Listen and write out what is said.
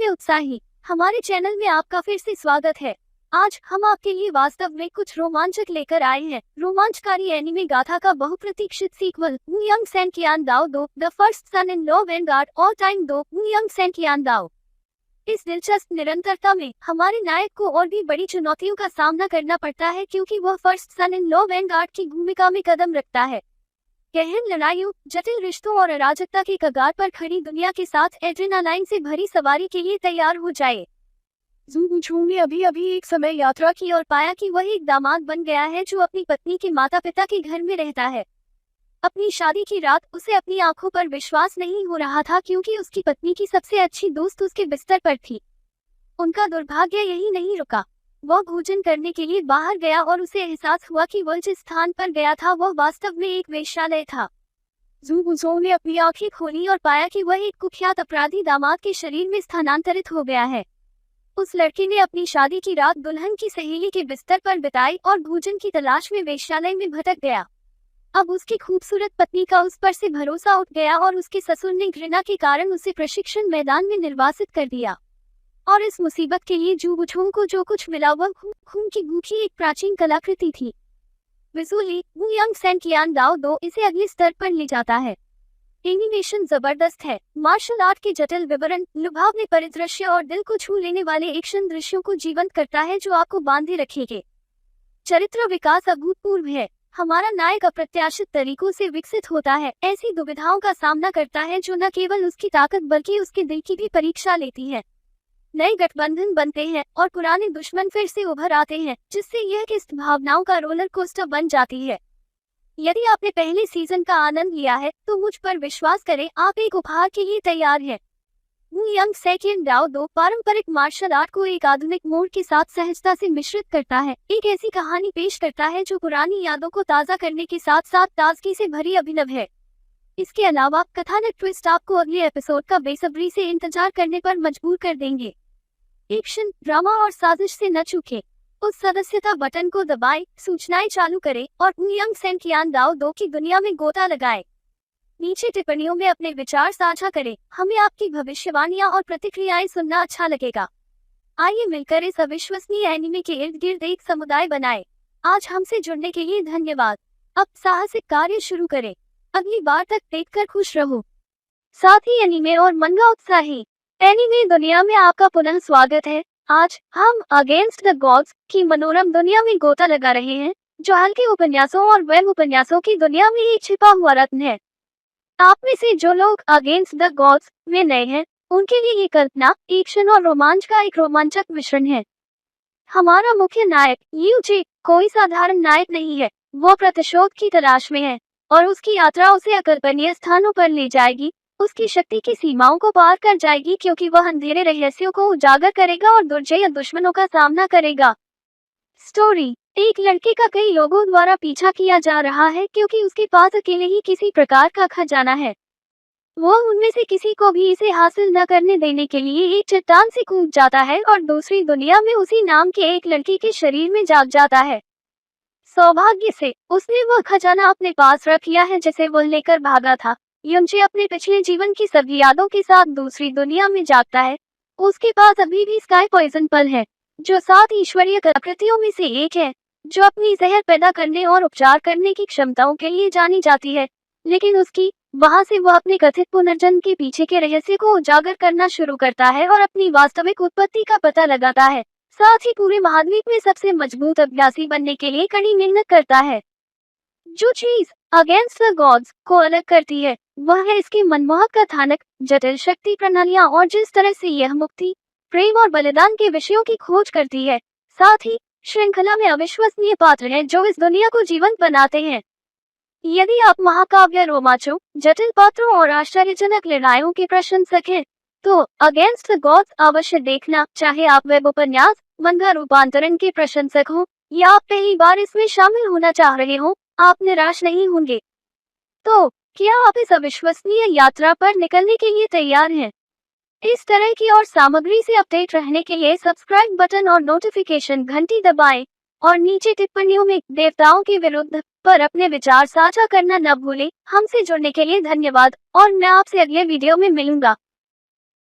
में उत्साही। हमारे चैनल में आपका फिर से स्वागत है। आज हम आपके लिए वास्तव में कुछ रोमांचक लेकर आए हैं। रोमांचकारी एनिमे गाथा का बहुप्रतीक्षित सीक्वल वुयंग सेंकियान दाओ दो the first son in law vanguard all time दो वुयंग सेंकियान दाओ। इस दिलचस्प निरंतरता में हमारे नायक को और भी बड़ी चुनौतियों का सामना करना पड़ता है, क्योंकि वह first son in law vanguard की भूमिका में कदम रखता है। गहन लड़ाइयों, जटिल रिश्तों और अराजकता के कगार पर खड़ी दुनिया के साथ एड्रेनालाइन से भरी सवारी के लिए तैयार हो जाए। ज़ू ने अभी एक समय यात्रा की और पाया कि वह एक दामाद बन गया है जो अपनी पत्नी के माता पिता के घर में रहता है। अपनी शादी की रात उसे अपनी आंखों पर विश्वास नहीं हो रहा था, क्योंकि उसकी पत्नी की सबसे अच्छी दोस्त उसके बिस्तर पर थी। उनका दुर्भाग्य यही नहीं रुका। वह भोजन करने के लिए बाहर गया और उसे एहसास हुआ कि वह जिस स्थान पर गया था वह वास्तव में एक वेश्यालय था। ज़ू ने अपनी आंखें खोली और पाया कि वह एक कुख्यात अपराधी दामाद के शरीर में स्थानांतरित हो गया है। उस लड़के ने अपनी शादी की रात दुल्हन की सहेली के बिस्तर पर बिताई और भोजन की तलाश में वेश्यालय में भटक गया। अब उसकी खूबसूरत पत्नी का उस पर से भरोसा उठ गया और उसके ससुर ने घृणा के कारण उसे प्रशिक्षण मैदान में निर्वासित कर दिया। और इस मुसीबत के लिए ज़ू को जो कुछ मिला वह खून की भूखी एक प्राचीन कलाकृति थी। विजुअली वुयंग सेंकियान दाओ दो इसे अगले स्तर पर ले जाता है। एनिमेशन जबरदस्त है। मार्शल आर्ट के जटिल विवरण, लुभावने परिदृश्य और दिल को छू लेने वाले एक्शन दृश्यों को जीवंत करता है जो आपको बांधे रखेंगे। चरित्र विकास अभूतपूर्व है। हमारा नायक अप्रत्याशित तरीकों से विकसित होता है, ऐसी दुविधाओं का सामना करता है जो न केवल उसकी ताकत बल्कि उसके दिल की भी परीक्षा लेती है। नए गठबंधन बनते हैं और पुराने दुश्मन फिर से उभर आते हैं, जिससे यह किस्त भावनाओं का रोलर कोस्टर बन जाती है। यदि आपने पहले सीजन का आनंद लिया है तो मुझ पर विश्वास करें, आप एक उपहार के लिए तैयार हैं। वुयंग सेंकियान दाओ दो पारंपरिक मार्शल आर्ट को एक आधुनिक मोड़ के साथ सहजता से मिश्रित करता है। एक ऐसी कहानी पेश करता है जो पुरानी यादों को ताज़ा करने के साथ साथ ताजगी से भरी अभिनव है। इसके अलावा कथानक ट्विस्ट आपको अगले एपिसोड का बेसब्री से इंतजार करने पर मजबूर कर देंगे। एक्शन, ड्रामा और साजिश से न चूकें। उस सदस्यता बटन को दबाएं, सूचनाएं चालू करें और वुयंग सेंकियान दाओ दो की दुनिया में गोता लगाएं। नीचे टिप्पणियों में अपने विचार साझा करें। हमें आपकी भविष्यवाणियां और प्रतिक्रियाएं सुनना अच्छा लगेगा। आइए मिलकर इस अविश्वसनीय एनिमे के इर्द गिर्द एक समुदाय बनाएं। आज हमसे जुड़ने के लिए धन्यवाद। अब साहसिक कार्य शुरू करें। अगली बार तक देखकर खुश रहो। साथ ही एनिमे और मंगा उत्साही एनिमे दुनिया में आपका पुनः स्वागत है। आज हम अगेंस्ट द गॉड्स की मनोरम दुनिया में गोता लगा रहे हैं, जो हल्के उपन्यासों और वेब उपन्यासों की दुनिया में एक छिपा हुआ रत्न है। आप में से जो लोग अगेंस्ट द गॉड्स में नए हैं, उनके लिए ये कल्पना, एक्शन और रोमांच का एक रोमांचक मिश्रण है। हमारा मुख्य नायक यूजी कोई साधारण नायक नहीं है। वो प्रतिशोध की तलाश में है और उसकी यात्रा उसे अकल्पनीय स्थानों पर ले जाएगी, उसकी शक्ति की सीमाओं को पार कर जाएगी, क्योंकि वह अंधेरे रहस्यों को उजागर करेगा और दुर्जय दुश्मनों का सामना करेगा। स्टोरी, एक लड़के का कई लोगों द्वारा पीछा किया जा रहा है, क्योंकि उसके पास अकेले ही किसी प्रकार का खजाना है। वो उनमें से किसी को भी इसे हासिल न करने देने के लिए एक चट्टान से कूद जाता है और दूसरी दुनिया में उसी नाम के एक लड़की के शरीर में जाग जाता है। सौभाग्य से उसने वह खजाना अपने पास रख लिया है जिसे वह लेकर भागा था। यूजी अपने पिछले जीवन की सभी यादों के साथ दूसरी दुनिया में जागता है। उसके पास अभी भी स्काई पॉइजन पल है, जो 7 ईश्वरीय कलाकृतियों में से एक है, जो अपनी जहर पैदा करने और उपचार करने की क्षमताओं के लिए जानी जाती है। लेकिन वहां से वह अपने कथित पुनर्जन्म के पीछे के रहस्य को उजागर करना शुरू करता है और अपनी वास्तविक उत्पत्ति का पता लगाता है। साथ ही पूरे महाद्वीप में सबसे मजबूत अभ्यासी बनने के लिए कड़ी मेहनत करता है। जो चीज अगेंस्ट द गॉड्स को अलग करती है वह है इसकी मनमोहक कथानक, जटिल शक्ति प्रणालियां और जिस तरह से यह मुक्ति, प्रेम और बलिदान के विषयों की खोज करती है। साथ ही श्रृंखला में अविश्वसनीय पात्र हैं जो इस दुनिया को जीवंत बनाते हैं। यदि आप महाकाव्य रोमांचों, जटिल पात्रों और आश्चर्यजनक लड़ाइयों के प्रशंसक हैं, तो अगेंस्ट द गॉड्स अवश्य देखना। चाहे आप वेब उपन्यास, मंगा रूपांतरण के प्रशंसक हो या आप पहली बार इसमें शामिल होना चाह रहे हो, आप निराश नहीं होंगे। तो क्या आप इस अविश्वसनीय यात्रा पर निकलने के लिए तैयार हैं? इस तरह की और सामग्री से अपडेट रहने के लिए सब्सक्राइब बटन और नोटिफिकेशन घंटी दबाएं और नीचे टिप्पणियों में देवताओं के विरुद्ध पर अपने विचार साझा करना न भूलें। हमसे जुड़ने के लिए धन्यवाद और मैं आपसे अगले वीडियो में मिलूंगा।